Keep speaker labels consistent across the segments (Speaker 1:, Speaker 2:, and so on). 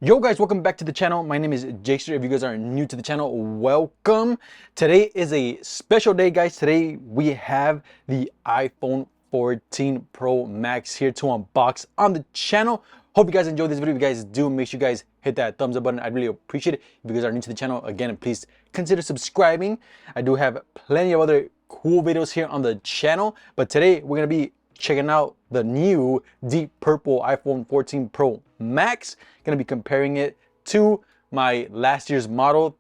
Speaker 1: Yo guys, welcome back to the channel. My name is Jayyster. If you guys are new to the channel, welcome. Today is a special day, guys. Today we have the iPhone 14 Pro Max here to unbox on the channel. Hope you guys enjoyed this video. If you guys do, make sure you guys hit that thumbs up button. I'd really appreciate it. If you guys are new to the channel, again, please consider subscribing. I do have plenty of other cool videos here on the channel, but today we're gonna be checking out the new deep purple iPhone 14 Pro Max. Gonna be comparing it to my last year's model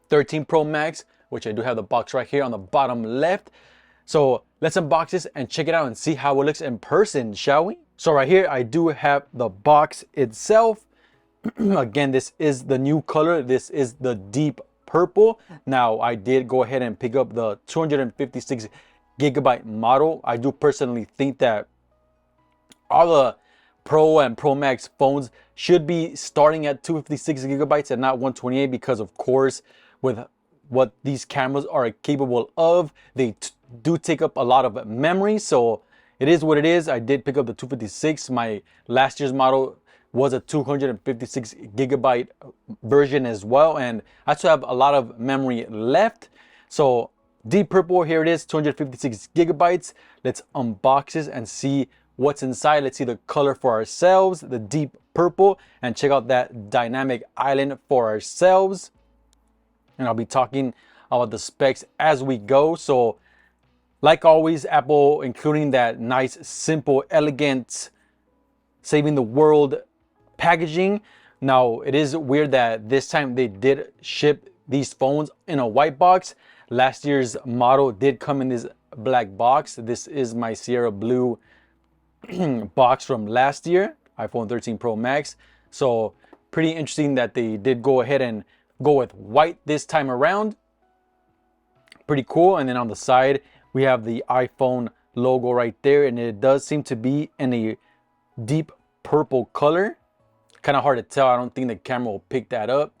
Speaker 1: 13 Pro Max, which I do have the box right here on the bottom left. So let's unbox this and check it out and see how it looks in person, shall we? So right here I do have the box itself. Again, this is the new color. This is the deep purple. Now I did go ahead and pick up the 256GB model. I do personally think that all the Pro and Pro Max phones should be starting at 256GB and not 128, because of course with what these cameras are capable of, they do take up a lot of memory. So it is what it is. I did pick up the 256. My last year's model was a 256GB version as well, and I still have a lot of memory left. So deep purple, here it is, 256GB. Let's unbox this and see what's inside. Let's see the color for ourselves, the deep purple, and check out that dynamic island for ourselves. And I'll be talking about the specs as we go. So like always, Apple including that nice, simple, elegant, saving the world packaging. Now it is weird that this time they did ship these phones in a white box. Last year's model did come in this black box. This is my Sierra Blue box from last year, iPhone 13 Pro Max. So pretty interesting that they did go ahead and go with white this time around. Pretty cool. And then on the side we have the iPhone logo right there, and it does seem to be in a deep purple color. Kind of hard to tell. I don't think the camera will pick that up.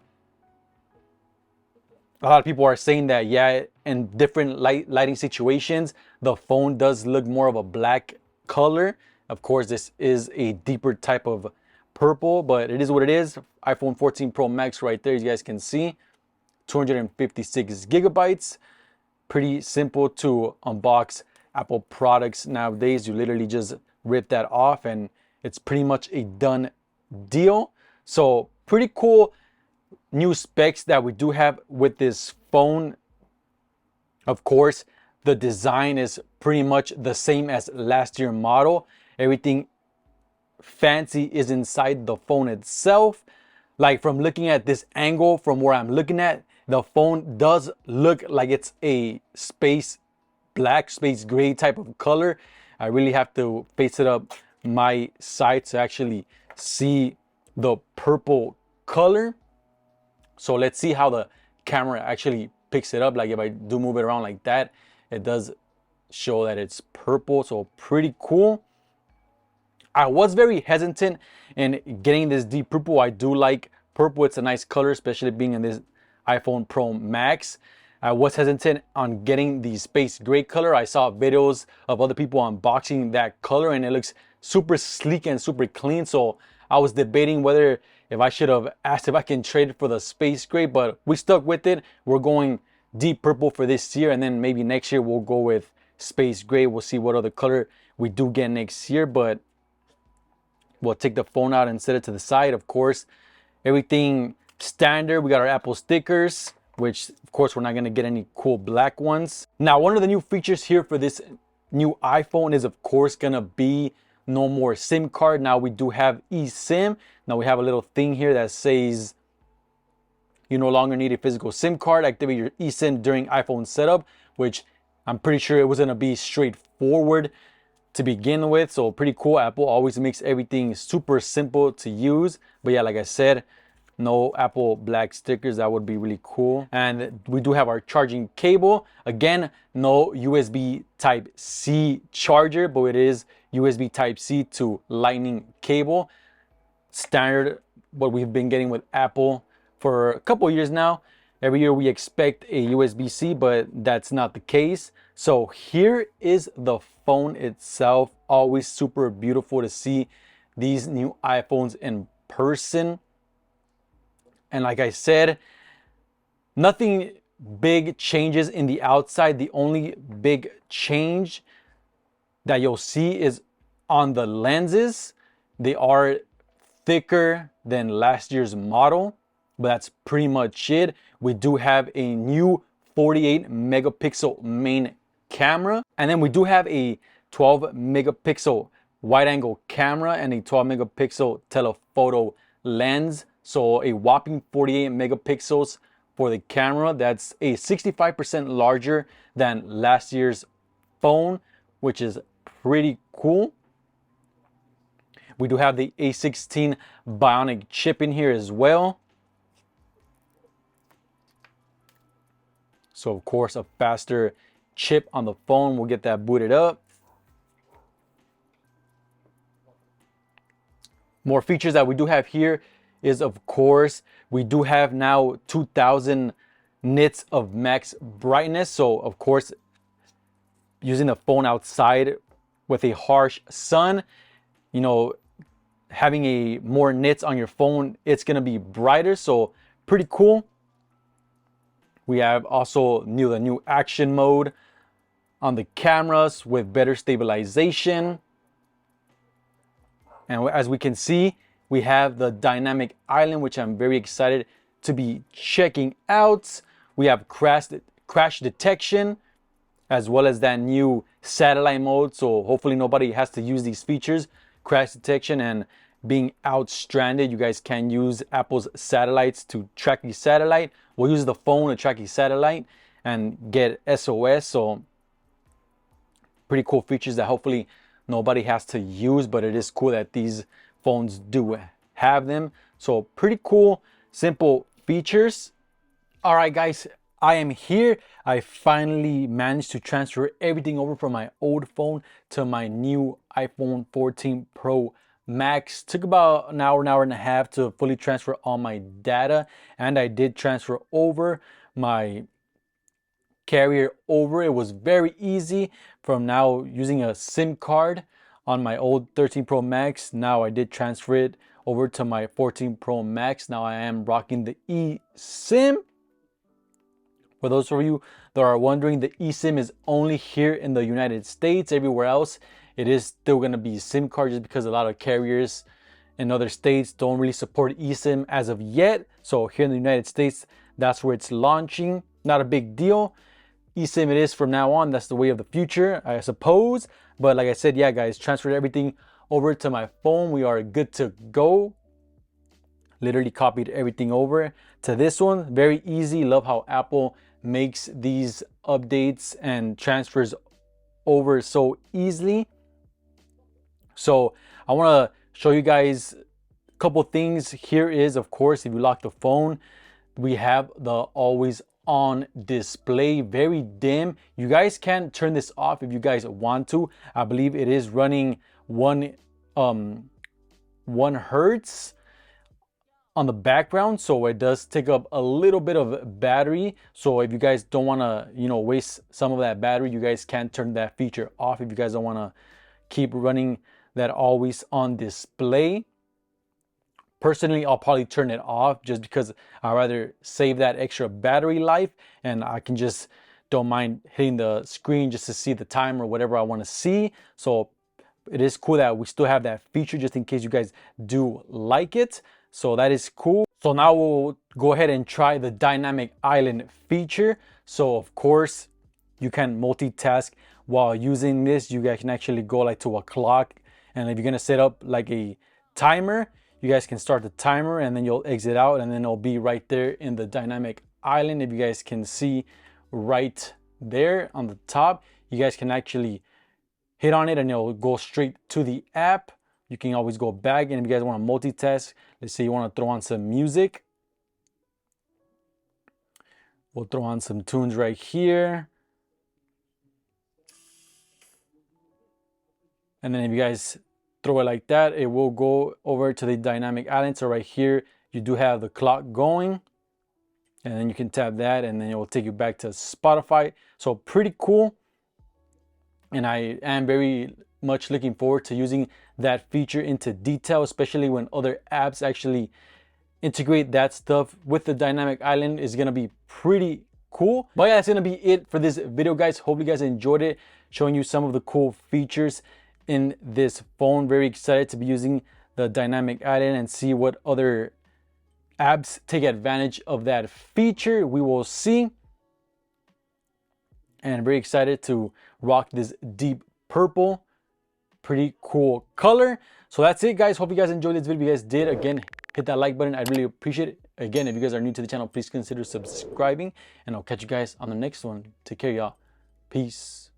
Speaker 1: A lot of people are saying that, yeah, in different lighting situations, the phone does look more of a black color. Of course, this is a deeper type of purple, but it is what it is. iPhone 14 Pro Max right there, you guys can see, 256GB. Pretty simple to unbox Apple products nowadays. You literally just rip that off and it's pretty much a done deal. So pretty cool new specs that we do have with this phone. Of course, the design is pretty much the same as last year's model. Everything fancy is inside the phone itself. Like from looking at this angle, from where I'm looking at, the phone does look like it's a space black, space gray type of color. I really have to face it up my side to actually see the purple color. So let's see how the camera actually picks it up. Like if I do move it around like that, it does show that it's purple. So pretty cool. I was very hesitant in getting this deep purple. I do like purple. It's a nice color, especially being in this iPhone Pro Max. I was hesitant on getting the space gray color. I saw videos of other people unboxing that color and it looks super sleek and super clean. So I was debating whether if I should have asked if I can trade it for the space gray, but we stuck with it. We're going deep purple for this year, and then maybe next year we'll go with space gray. We'll see what other color we do get next year, but we'll take the phone out and set it to the side. Of course, everything standard. We got our Apple stickers, which of course we're not going to get any cool black ones. Now, one of the new features here for this new iPhone is of course going to be no more SIM card. Now we do have eSIM. Now we have a little thing here that says you no longer need a physical SIM card. Activate your eSIM during iPhone setup, which I'm pretty sure it was going to be straightforward to begin with. So pretty cool. Apple always makes everything super simple to use. But yeah, like I said, no Apple black stickers. That would be really cool. And we do have our charging cable. Again, no USB Type-C charger, but it is USB Type-C to Lightning cable. Standard, what we've been getting with Apple for a couple of years now. Every year we expect a USB-C, but that's not the case. So here is the phone itself. Always super beautiful to see these new iPhones in person. And like I said, nothing big changes in the outside. The only big change that you'll see is on the lenses. They are thicker than last year's model, but that's pretty much it. We do have a new 48 megapixel main camera, and then we do have a 12 megapixel wide angle camera and a 12 megapixel telephoto lens. So a whopping 48 megapixels for the camera. That's a 65% larger than last year's phone, which is pretty cool. We do have the A16 Bionic chip in here as well. So of course, a faster chip on the phone. We'll get that booted up. More features that we do have here is, of course, we do have now 2000 nits of max brightness. So of course, using the phone outside with a harsh sun, you know, having a more nits on your phone, it's gonna be brighter. So pretty cool. We have also the new action mode on the cameras with better stabilization. And as we can see, we have the dynamic island, which I'm very excited to be checking out. We have crash detection, as well as that new satellite mode. So hopefully nobody has to use these features, crash detection and being out stranded. You guys can use Apple's satellites to track the satellite. We'll use the phone to track the satellite and get SOS. So pretty cool features that hopefully nobody has to use, but it is cool that these phones do have them. So pretty cool, simple features. All right, guys, I am here. I finally managed to transfer everything over from my old phone to my new iPhone 14 Pro Max. Took about an hour and a half to fully transfer all my data, and I did transfer over my carrier over. It was very easy from now using a SIM card on my old 13 Pro Max. Now I did transfer it over to my 14 Pro Max. Now I am rocking the eSIM. For those of you that are wondering, the eSIM is only here in the United States. Everywhere else, it is still going to be SIM card, just because a lot of carriers in other states don't really support eSIM as of yet. So here in the United States, that's where it's launching. Not a big deal. eSIM it is from now on. That's the way of the future, I suppose. But like I said, yeah, guys, transferred everything over to my phone. We are good to go. Literally copied everything over to this one. Very easy. Love how Apple makes these updates and transfers over so easily. So I want to show you guys a couple things. Here is, of course, if you lock the phone, we have the always on display, very dim. You guys can turn this off if you guys want to. I believe it is running 1 hertz on the background, so it does take up a little bit of battery. So if you guys don't want to, you know, waste some of that battery, you guys can turn that feature off if you guys don't want to keep running that always on display. Personally, I'll probably turn it off just because I'd rather save that extra battery life, and I can just don't mind hitting the screen just to see the time or whatever I want to see. So it is cool that we still have that feature just in case you guys do like it. So that is cool. So now we'll go ahead and try the dynamic island feature. So of course you can multitask while using this. You guys can actually go like to a clock, and if you're gonna set up like a timer, you guys can start the timer and then you'll exit out, and then it'll be right there in the dynamic island. If you guys can see right there on the top, you guys can actually hit on it and it'll go straight to the app. You can always go back, and if you guys want to multitask, let's say you want to throw on some music, we'll throw on some tunes right here. And then if you guys throw it like that, it will go over to the dynamic island. So right here, you do have the clock going, and then you can tap that and then it will take you back to Spotify. So pretty cool. And I am very much looking forward to using that feature into detail, especially when other apps actually integrate that stuff with the dynamic island. Is gonna be pretty cool. But yeah, that's gonna be it for this video, guys. Hope you guys enjoyed it, showing you some of the cool features in this phone. Very excited to be using the dynamic island and see what other apps take advantage of that feature. We will see. And very excited to rock this deep purple. Pretty cool color. So that's it, guys. Hope you guys enjoyed this video. If you guys did, again, hit that like button. I'd really appreciate it. Again, if you guys are new to the channel, please consider subscribing, and I'll catch you guys on the next one. Take care, y'all. Peace.